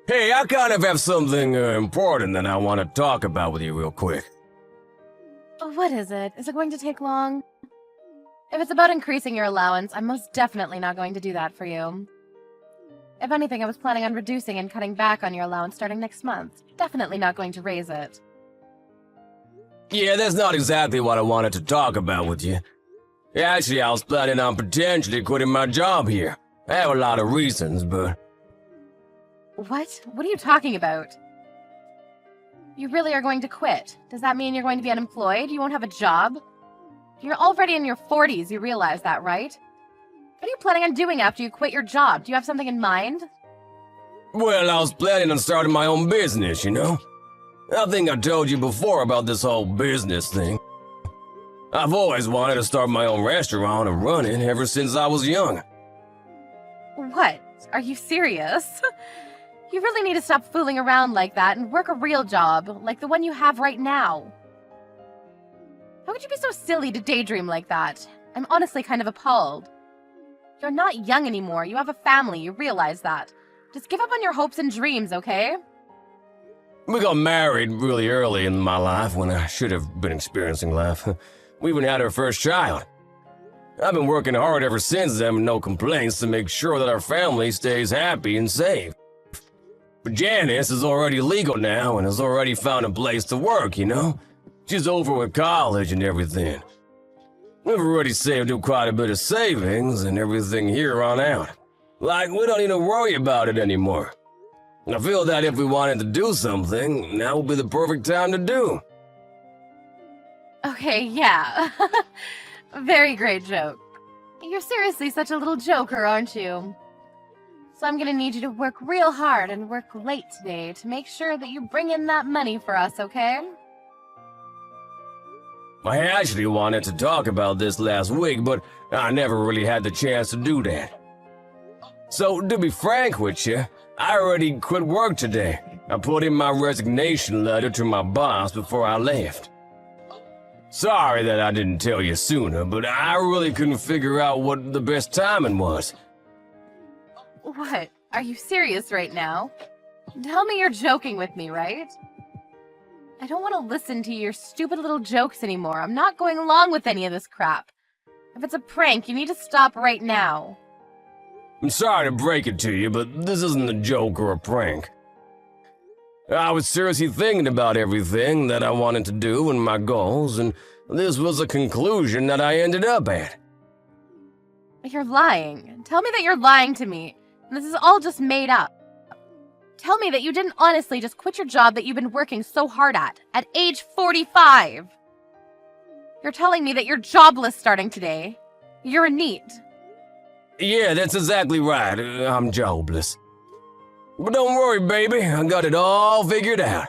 Hey, I kind of have something important that I want to talk about with you real quick. Oh, what is it? Is it going to take long? If it's about increasing your allowance, I'm most definitely not going to do that for you. If anything, I was planning on reducing and cutting back on your allowance starting next month. Definitely not going to raise it. Yeah, that's not exactly what I wanted to talk about with you. Actually, I was planning on potentially quitting my job here. I have a lot of reasons, but... What? What are you talking about? You really are going to quit? Does that mean you're going to be unemployed? You won't have a job? You're already in your 40s, you realize that, right? What are you planning on doing after you quit your job? Do you have something in mind? Well, I was planning on starting my own business, you know? I think I told you before about this whole business thing. I've always wanted to start my own restaurant and run it ever since I was young. What? Are you serious? You really need to stop fooling around like that and work a real job, like the one you have right now. How could you be so silly to daydream like that? I'm honestly kind of appalled. You're not young anymore. You have a family. You realize that. Just give up on your hopes and dreams, okay? We got married really early in my life when I should have been experiencing life. We even had our first child. I've been working hard ever since then with no complaints to make sure that our family stays happy and safe. But Janice is already legal now and has already found a place to work, you know? She's over with college and everything. We've already saved up quite a bit of savings and everything here on out. Like, we don't need to worry about it anymore. I feel that if we wanted to do something, now would be the perfect time to do. Okay, yeah. Very great joke. You're seriously such a little joker, aren't you? So I'm gonna need you to work real hard and work late today to make sure that you bring in that money for us, okay? I actually wanted to talk about this last week, but I never really had the chance to do that. So, to be frank with you, I already quit work today. I put in my resignation letter to my boss before I left. Sorry that I didn't tell you sooner, but I really couldn't figure out what the best timing was. What? Are you serious right now? Tell me you're joking with me, right? I don't want to listen to your stupid little jokes anymore. I'm not going along with any of this crap. If it's a prank, you need to stop right now. I'm sorry to break it to you, but this isn't a joke or a prank. I was seriously thinking about everything that I wanted to do and my goals, and this was a conclusion that I ended up at. You're lying. Tell me that you're lying to me. This is all just made up. Tell me that you didn't honestly just quit your job that you've been working so hard at age 45. You're telling me that you're jobless starting today. You're a NEET. Yeah, that's exactly right. I'm jobless. But don't worry, baby. I got it all figured out.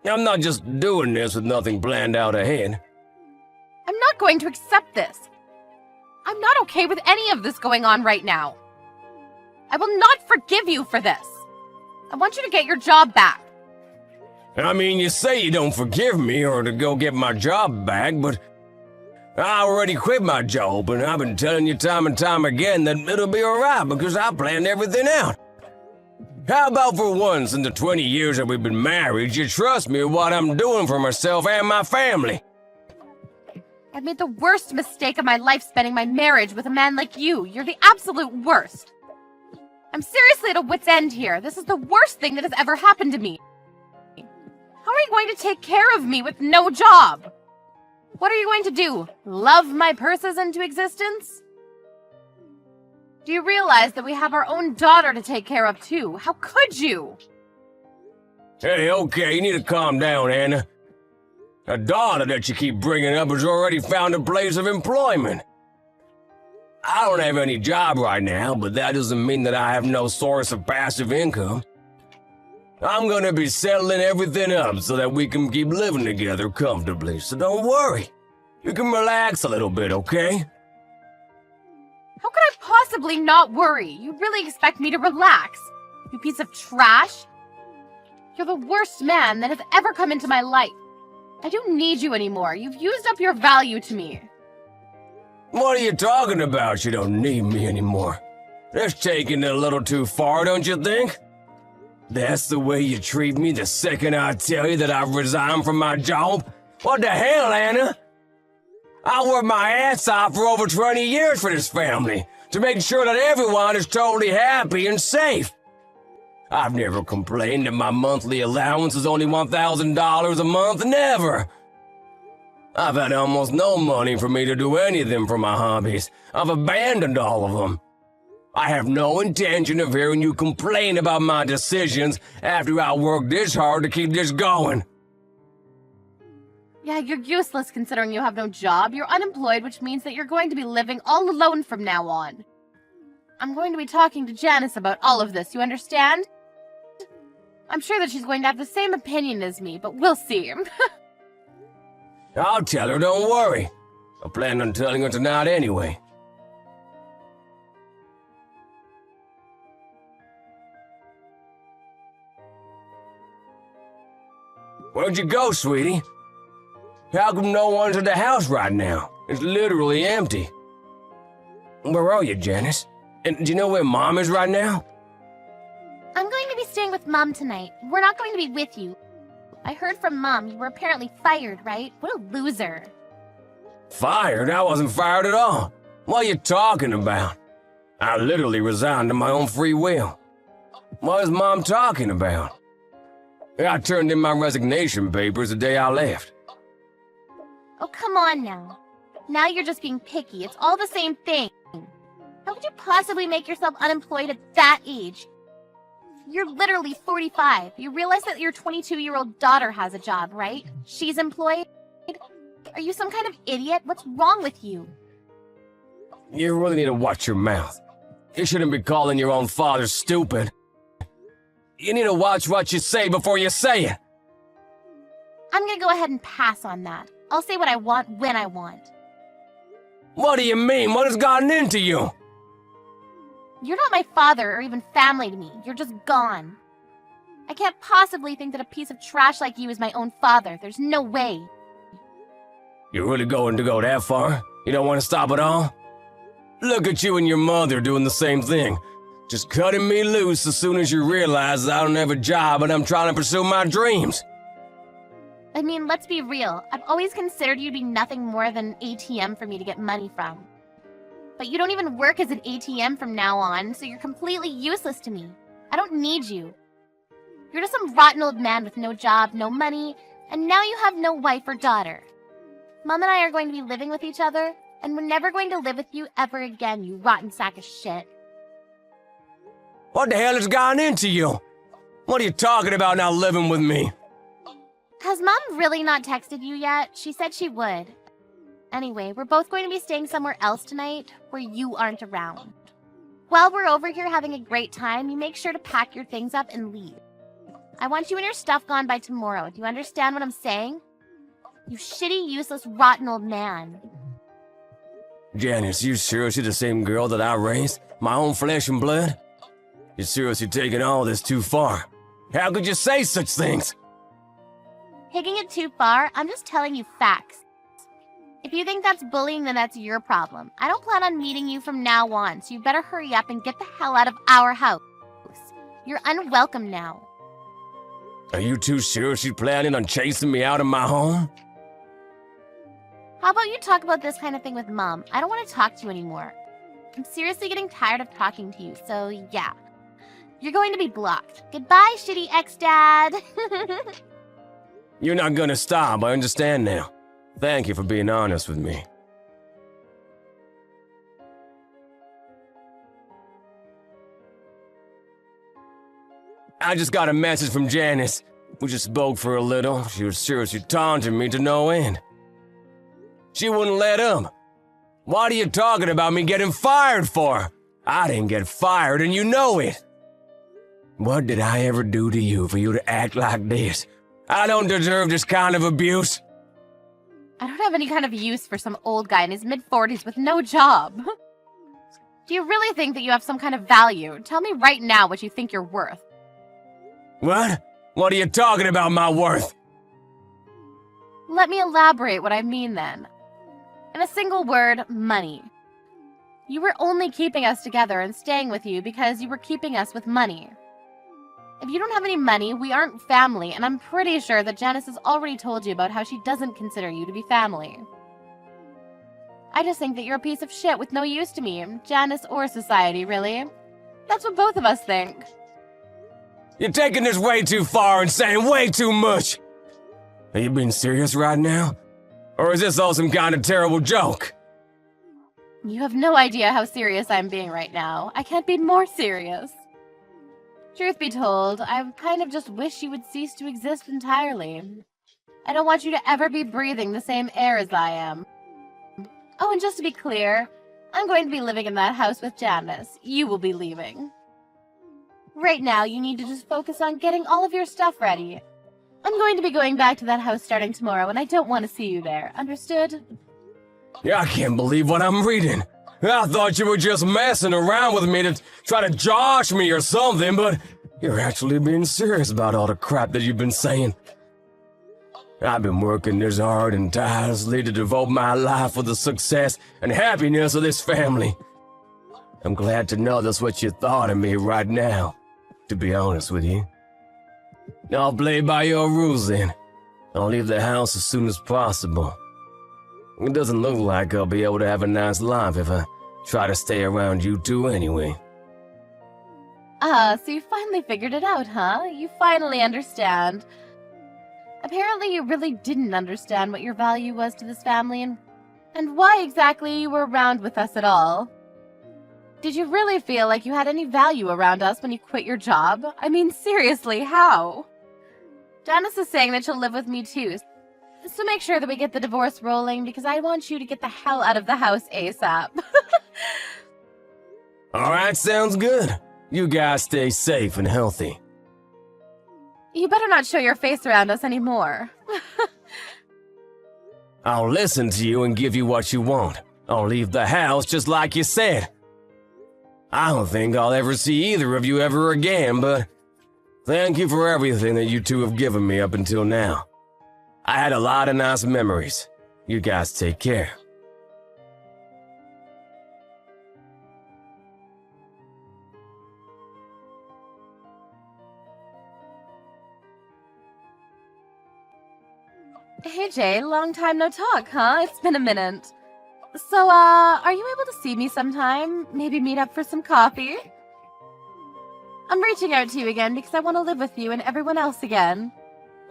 I'm not just doing this with nothing planned out ahead. I'm not going to accept this. I'm not okay with any of this going on right now. I will not forgive you for this. I want you to get your job back. I mean, you say you don't forgive me or to go get my job back, but I already quit my job, and I've been telling you time and time again that it'll be alright because I planned everything out. How about for once in the 20 years that we've been married, you trust me with what I'm doing for myself and my family? I made the worst mistake of my life spending my marriage with a man like you. You're the absolute worst. I'm seriously at a wit's end here. This is the worst thing that has ever happened to me. How are you going to take care of me with no job? What are you going to do? Love my purses into existence? Do you realize that we have our own daughter to take care of too? How could you? Hey, okay, you need to calm down, Anna. A daughter that you keep bringing up has already found a place of employment. I don't have any job right now, but that doesn't mean that I have no source of passive income. I'm gonna be settling everything up so that we can keep living together comfortably, so don't worry. You can relax a little bit, okay? How could I possibly not worry? You really expect me to relax? You piece of trash? You're the worst man that has ever come into my life. I don't need you anymore. You've used up your value to me. What are you talking about? You don't need me anymore. That's taking it a little too far, don't you think? That's the way you treat me the second I tell you that I've resigned from my job? What the hell, Anna? I worked my ass off for over 20 years for this family, to make sure that everyone is totally happy and safe. I've never complained that my monthly allowance is only $1,000 a month, never. I've had almost no money for me to do anything for my hobbies. I've abandoned all of them. I have no intention of hearing you complain about my decisions after I worked this hard to keep this going. Yeah, you're useless considering you have no job. You're unemployed, which means that you're going to be living all alone from now on. I'm going to be talking to Janice about all of this, you understand? I'm sure that she's going to have the same opinion as me, but we'll see. I'll tell her, don't worry. I plan on telling her tonight anyway. Where'd you go, sweetie? How come no one's at the house right now? It's literally empty. Where are you, Janice? And do you know where Mom is right now? I'm going to be staying with Mom tonight. We're not going to be with you. I heard from Mom you were apparently fired, right? What a loser. Fired? I wasn't fired at all. What are you talking about? I literally resigned of my own free will. What is Mom talking about? I turned in my resignation papers the day I left. Oh, come on now. Now you're just being picky. It's all the same thing. How could you possibly make yourself unemployed at that age? You're literally 45. You realize that your 22-year-old daughter has a job, right? She's employed? Are you some kind of idiot? What's wrong with you? You really need to watch your mouth. You shouldn't be calling your own father stupid. You need to watch what you say before you say it. I'm gonna go ahead and pass on that. I'll say what I want when I want. What do you mean? What has gotten into you? You're not my father or even family to me. You're just gone. I can't possibly think that a piece of trash like you is my own father. There's no way. You're really going to go that far? You don't want to stop at all? Look at you and your mother doing the same thing. Just cutting me loose as soon as you realize I don't have a job and I'm trying to pursue my dreams. I mean, let's be real. I've always considered you to be nothing more than an ATM for me to get money from. But you don't even work as an ATM from now on, so you're completely useless to me. I don't need you. You're just some rotten old man with no job, no money, and now you have no wife or daughter. Mom and I are going to be living with each other, and we're never going to live with you ever again, you rotten sack of shit. What the hell has gotten into you? What are you talking about not living with me? Has Mom really not texted you yet? She said she would. Anyway, we're both going to be staying somewhere else tonight where you aren't around. While we're over here having a great time, you make sure to pack your things up and leave. I want you and your stuff gone by tomorrow. Do you understand what I'm saying? You shitty, useless, rotten old man. Janice, you seriously the same girl that I raised? My own flesh and blood? You're seriously taking all this too far. How could you say such things? Taking it too far? I'm just telling you facts. If you think that's bullying, then that's your problem. I don't plan on meeting you from now on, so you better hurry up and get the hell out of our house. You're unwelcome now. Are you two seriously planning on chasing me out of my home? How about you talk about this kind of thing with Mom? I don't want to talk to you anymore. I'm seriously getting tired of talking to you, so yeah. You're going to be blocked. Goodbye, shitty ex-dad. You're not gonna stop, I understand now. Thank you for being honest with me. I just got a message from Janice. We just spoke for a little. She was seriously taunting me to no end. She wouldn't let up. What are you talking about me getting fired for? I didn't get fired and you know it. What did I ever do to you for you to act like this? I don't deserve this kind of abuse. I don't have any kind of use for some old guy in his mid-40s with no job. Do you really think that you have some kind of value? Tell me right now what you think you're worth. What? What are you talking about, my worth? Let me elaborate what I mean then. In a single word, money. You were only keeping us together and staying with you because you were keeping us with money. If If you don't have any money, we aren't family, and I'm pretty sure that Janice has already told you about how she doesn't consider you to be family. I just think that you're a piece of shit with no use to me, Janice or society, really. That's what both of us think. You're taking this way too far and saying way too much. Are you being serious right now? Or is this all some kind of terrible joke? You have no idea how serious I'm being right now. I can't be more serious. Truth be told, I kind of just wish you would cease to exist entirely. I don't want you to ever be breathing the same air as I am. Oh, and just to be clear, I'm going to be living in that house with Janice. You will be leaving. Right now, you need to just focus on getting all of your stuff ready. I'm going to be going back to that house starting tomorrow, and I don't want to see you there. Understood? Yeah, I can't believe what I'm reading. I thought you were just messing around with me to try to josh me or something, but you're actually being serious about all the crap that you've been saying. I've been working this hard and tirelessly to devote my life for the success and happiness of this family. I'm glad to know that's what you thought of me right now, to be honest with you. I'll play by your rules then. I'll leave the house as soon as possible. It doesn't look like I'll be able to have a nice life if I try to stay around you two anyway. Ah, so you finally figured it out, huh? You finally understand. Apparently you really didn't understand what your value was to this family and why exactly you were around with us at all. Did you really feel like you had any value around us when you quit your job? I mean, seriously, how? Janice is saying that she'll live with me too, so make sure that we get the divorce rolling because I want you to get the hell out of the house ASAP. Alright, sounds good. You guys stay safe and healthy. You better not show your face around us anymore. I'll listen to you and give you what you want. I'll leave the house just like you said. I don't think I'll ever see either of you ever again, but thank you for everything that you two have given me up until now. I had a lot of nice memories. You guys take care. Hey Jay, long time no talk, huh? It's been a minute. So, are you able to see me sometime? Maybe meet up for some coffee? I'm reaching out to you again because I want to live with you and everyone else again.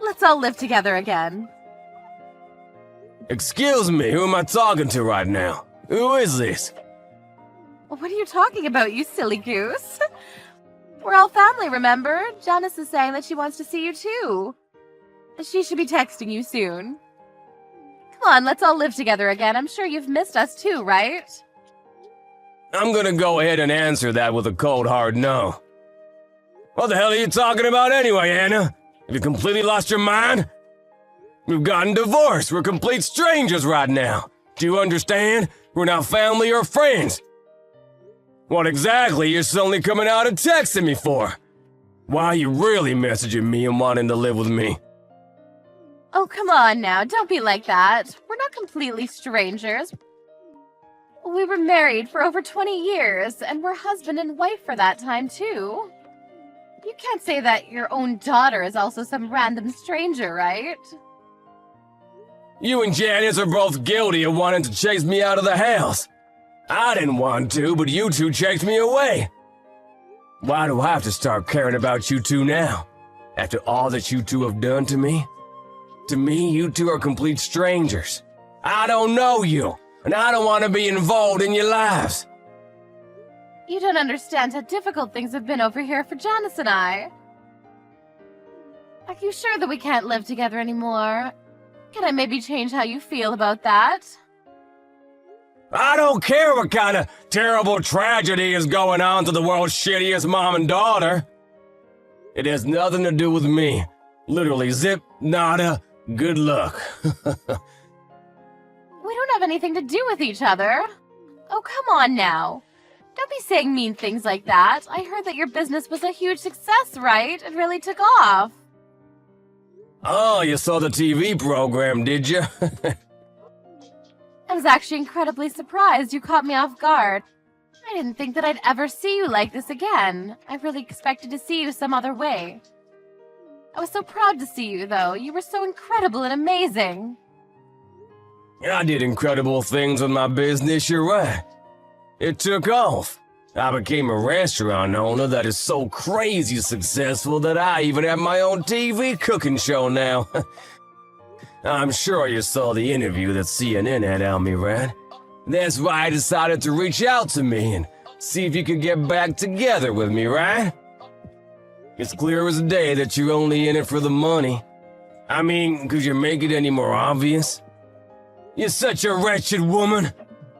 Let's all live together again. Excuse me, who am I talking to right now? Who is this? What are you talking about, you silly goose? We're all family, remember? Janice is saying that she wants to see you too. She should be texting you soon. Come on, let's all live together again. I'm sure you've missed us too, right? I'm gonna go ahead and answer that with a cold hard no. What the hell are you talking about anyway, Anna? Have you completely lost your mind? We've gotten divorced. We're complete strangers right now. Do you understand? We're not family or friends. What exactly you're suddenly coming out and texting me for? Why are you really messaging me and wanting to live with me? Oh, come on now. Don't be like that. We're not completely strangers. We were married for over 20 years, and we're husband and wife for that time, too. You can't say that your own daughter is also some random stranger, right? You and Janice are both guilty of wanting to chase me out of the house. I didn't want to, but you two chased me away. Why do I have to start caring about you two now? After all that you two have done to me? To me, you two are complete strangers. I don't know you, and I don't want to be involved in your lives. You don't understand how difficult things have been over here for Janice and I. Are you sure that we can't live together anymore? Can I maybe change how you feel about that? I don't care what kind of terrible tragedy is going on to the world's shittiest mom and daughter. It has nothing to do with me. Literally zip, nada, good luck. We don't have anything to do with each other. Oh, come on now. Don't be saying mean things like that. I heard that your business was a huge success, right? It really took off. Oh, you saw the TV program, did you? I was actually incredibly surprised. You caught me off guard. I didn't think that I'd ever see you like this again. I really expected to see you some other way. I was so proud to see you, though. You were so incredible and amazing. I did incredible things with my business, you're right. It took off. I became a restaurant owner that is so crazy successful that I even have my own TV cooking show now. I'm sure you saw the interview that CNN had on me, right? That's why I decided to reach out to me and see if you could get back together with me, right? It's clear as day that you're only in it for the money. I mean, could you make it any more obvious? You're such a wretched woman.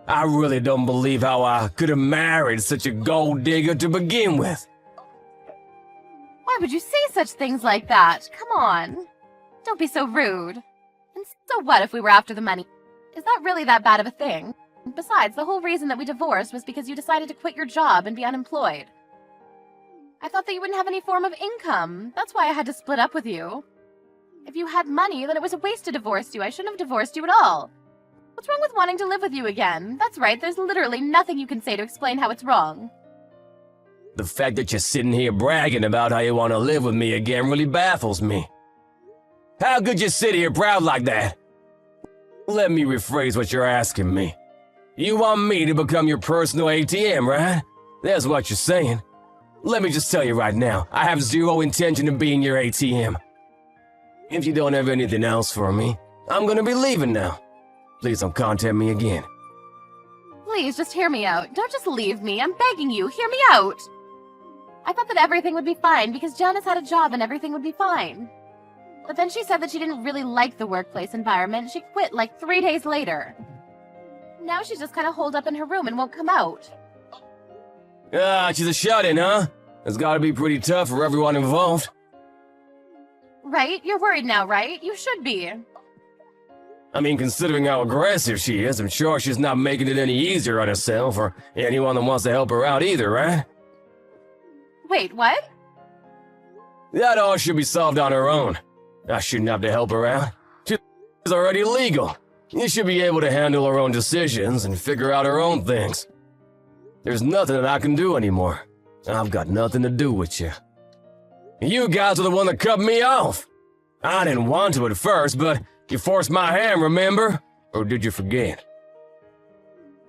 I really don't believe how I could have married such a gold digger to begin with. Why would you say such things like that? Come on. Don't be so rude. And so what if we were after the money? Is that really that bad of a thing? Besides, the whole reason that we divorced was because you decided to quit your job and be unemployed. I thought that you wouldn't have any form of income. That's why I had to split up with you. If you had money, then it was a waste to divorce you. I shouldn't have divorced you at all. What's wrong with wanting to live with you again? That's right, there's literally nothing you can say to explain how it's wrong. The fact that you're sitting here bragging about how you want to live with me again really baffles me. How could you sit here proud like that? Let me rephrase what you're asking me. You want me to become your personal ATM, right? That's what you're saying. Let me just tell you right now, I have zero intention of being your ATM. If you don't have anything else for me, I'm gonna be leaving now. Please don't contact me again. Please, just hear me out. Don't just leave me. I'm begging you. Hear me out. I thought that everything would be fine because Janice had a job and everything would be fine. But then she said that she didn't really like the workplace environment. She quit like 3 days later. Now she's just kind of holed up in her room and won't come out. Ah, she's a shut-in, huh? It's gotta be pretty tough for everyone involved. Right? You're worried now, right? You should be. I mean, considering how aggressive she is, I'm sure she's not making it any easier on herself or anyone that wants to help her out either, right? Wait, what? That all should be solved on her own. I shouldn't have to help her out. She's already legal. You should be able to handle her own decisions and figure out her own things. There's nothing that I can do anymore. I've got nothing to do with you. You guys are the one that cut me off. I didn't want to at first, but you forced my hand, remember? Or did you forget?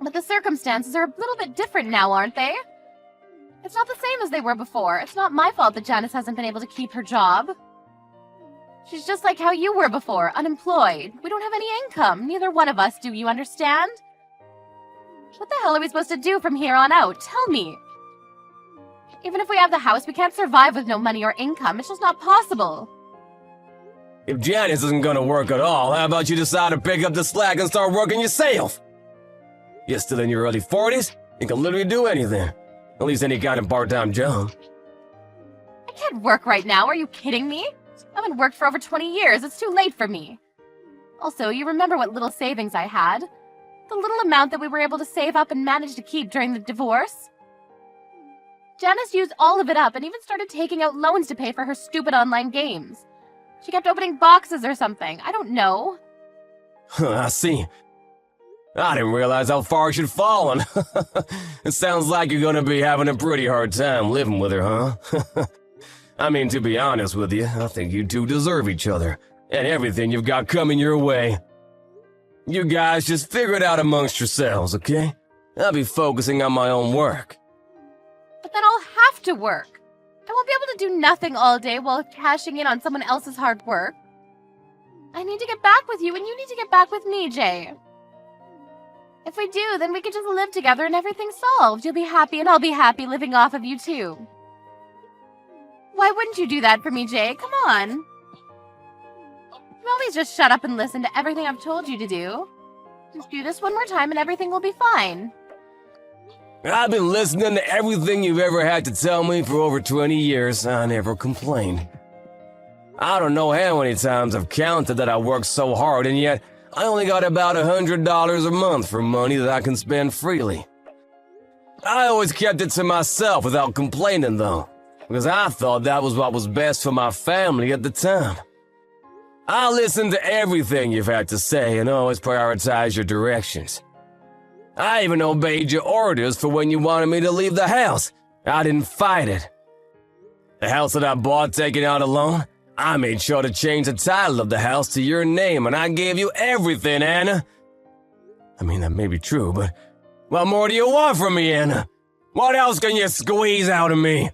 But the circumstances are a little bit different now, aren't they? It's not the same as they were before. It's not my fault that Janice hasn't been able to keep her job. She's just like how you were before, unemployed. We don't have any income. Neither one of us do, you understand? What the hell are we supposed to do from here on out? Tell me. Even if we have the house, we can't survive with no money or income. It's just not possible. If Janice isn't gonna work at all, how about you decide to pick up the slack and start working yourself? You're still in your early 40s, you can literally do anything. At least any kind of part-time job. I can't work right now, are you kidding me? I haven't worked for over 20 years, it's too late for me. Also, you remember what little savings I had? The little amount that we were able to save up and manage to keep during the divorce? Janice used all of it up and even started taking out loans to pay for her stupid online games. She kept opening boxes or something. I don't know. I see. I didn't realize how far she'd fallen. It sounds like you're gonna be having a pretty hard time living with her, huh? I mean, to be honest with you, I think you two deserve each other, and everything you've got coming your way. You guys just figure it out amongst yourselves, okay? I'll be focusing on my own work. But then I'll have to work. I won't be able to do nothing all day while cashing in on someone else's hard work. I need to get back with you, and you need to get back with me, Jay. If we do, then we can just live together and everything's solved. You'll be happy and I'll be happy living off of you too. Why wouldn't you do that for me, Jay? Come on. You always just shut up and listen to everything I've told you to do. Just do this one more time and everything will be fine. I've been listening to everything you've ever had to tell me for over 20 years. I never complained. I don't know how many times I've counted that I worked so hard, and yet I only got about $100 a month for money that I can spend freely. I always kept it to myself without complaining, though, because I thought that was what was best for my family at the time. I listened to everything you've had to say and always prioritize your directions. I even obeyed your orders for when you wanted me to leave the house. I didn't fight it. The house that I bought taken out alone, I made sure to change the title of the house to your name, and I gave you everything, Anna. I mean, that may be true, but what more do you want from me, Anna? What else can you squeeze out of me?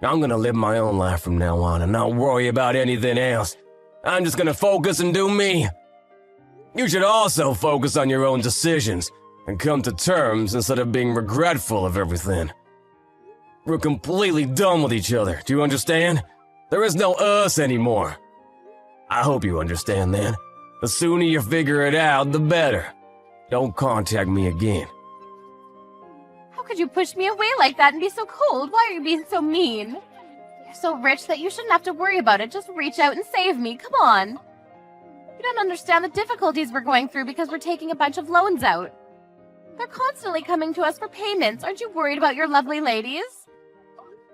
I'm gonna live my own life from now on and not worry about anything else. I'm just gonna focus and do me. You should also focus on your own decisions and come to terms instead of being regretful of everything. We're completely done with each other, do you understand? There is no us anymore. I hope you understand that. The sooner you figure it out, the better. Don't contact me again. How could you push me away like that and be so cold? Why are you being so mean? You're so rich that you shouldn't have to worry about it. Just reach out and save me. Come on. You don't understand the difficulties we're going through because we're taking a bunch of loans out. They're constantly coming to us for payments. Aren't you worried about your lovely ladies?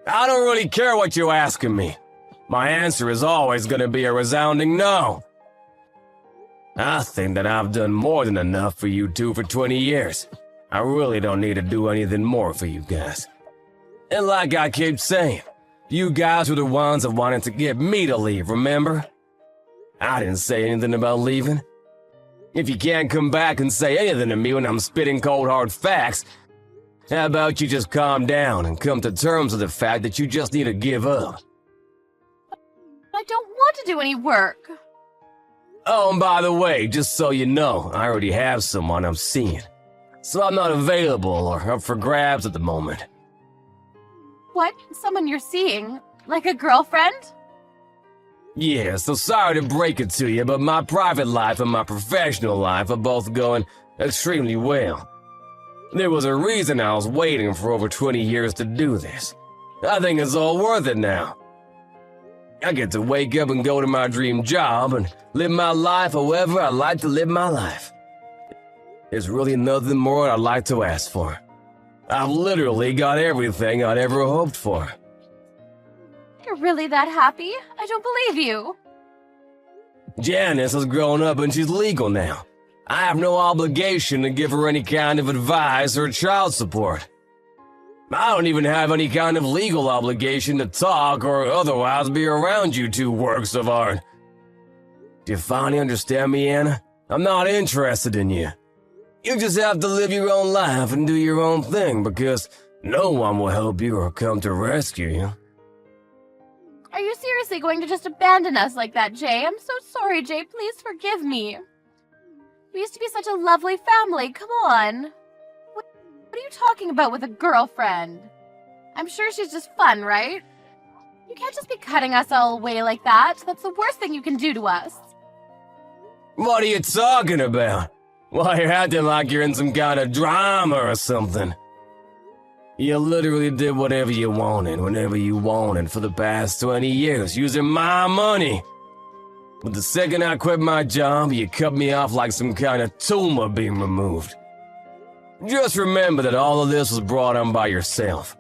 I don't really care what you're asking me. My answer is always going to be a resounding no. I think that I've done more than enough for you two for 20 years. I really don't need to do anything more for you guys. And like I keep saying, you guys were the ones that wanted to get me to leave, remember? I didn't say anything about leaving. If you can't come back and say anything to me when I'm spitting cold hard facts, how about you just calm down and come to terms with the fact that you just need to give up? I don't want to do any work. Oh, and by the way, just so you know, I already have someone I'm seeing. So I'm not available or up for grabs at the moment. What? Someone you're seeing? Like a girlfriend? Yeah, so sorry to break it to you, but my private life and my professional life are both going extremely well. There was a reason I was waiting for over 20 years to do this. I think it's all worth it now. I get to wake up and go to my dream job and live my life however I like to live my life. There's really nothing more I'd like to ask for. I've literally got everything I'd ever hoped for. You're really that happy? I don't believe you. Janice has grown up and she's legal now. I have no obligation to give her any kind of advice or child support. I don't even have any kind of legal obligation to talk or otherwise be around you two works of art. Do you finally understand me, Anna? I'm not interested in you. You just have to live your own life and do your own thing because no one will help you or come to rescue you. Are you seriously going to just abandon us like that, Jay? I'm so sorry, Jay. Please forgive me. We used to be such a lovely family. Come on. What are you talking about with a girlfriend? I'm sure she's just fun, right? You can't just be cutting us all away like that. That's the worst thing you can do to us. What are you talking about? Why, you're acting like you're in some kind of drama or something. You literally did whatever you wanted, whenever you wanted for the past 20 years, using my money. But the second I quit my job, you cut me off like some kind of tumor being removed. Just remember that all of this was brought on by yourself.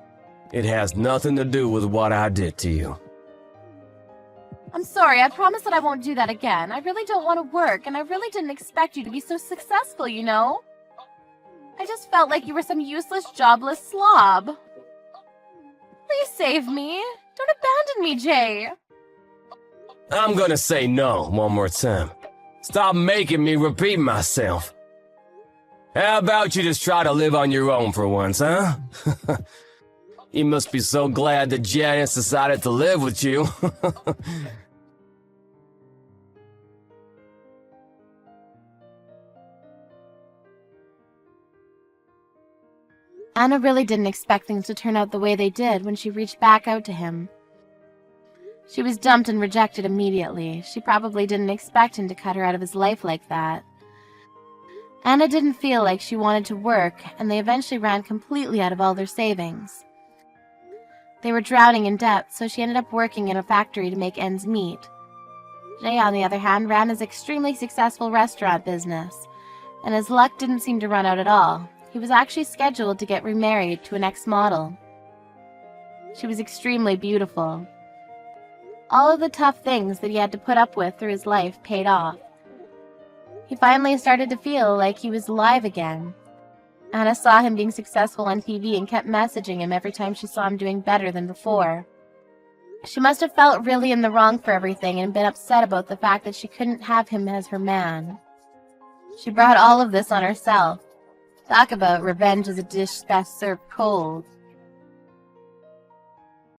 It has nothing to do with what I did to you. I'm sorry, I promise that I won't do that again. I really don't want to work, and I really didn't expect you to be so successful, you know? I just felt like you were some useless, jobless slob. Please save me. Don't abandon me, Jay. I'm gonna say no one more time. Stop making me repeat myself. How about you just try to live on your own for once, huh? You must be so glad that Janice decided to live with you. Anna really didn't expect things to turn out the way they did when she reached back out to him. She was dumped and rejected immediately. She probably didn't expect him to cut her out of his life like that. Anna didn't feel like she wanted to work, and they eventually ran completely out of all their savings. They were drowning in debt, so she ended up working in a factory to make ends meet. Jay, on the other hand, ran his extremely successful restaurant business, and his luck didn't seem to run out at all. He was actually scheduled to get remarried to an ex-model. She was extremely beautiful. All of the tough things that he had to put up with through his life paid off. He finally started to feel like he was alive again. Anna saw him being successful on TV and kept messaging him every time she saw him doing better than before. She must have felt really in the wrong for everything and been upset about the fact that she couldn't have him as her man. She brought all of this on herself. Talk about revenge as a dish best served cold.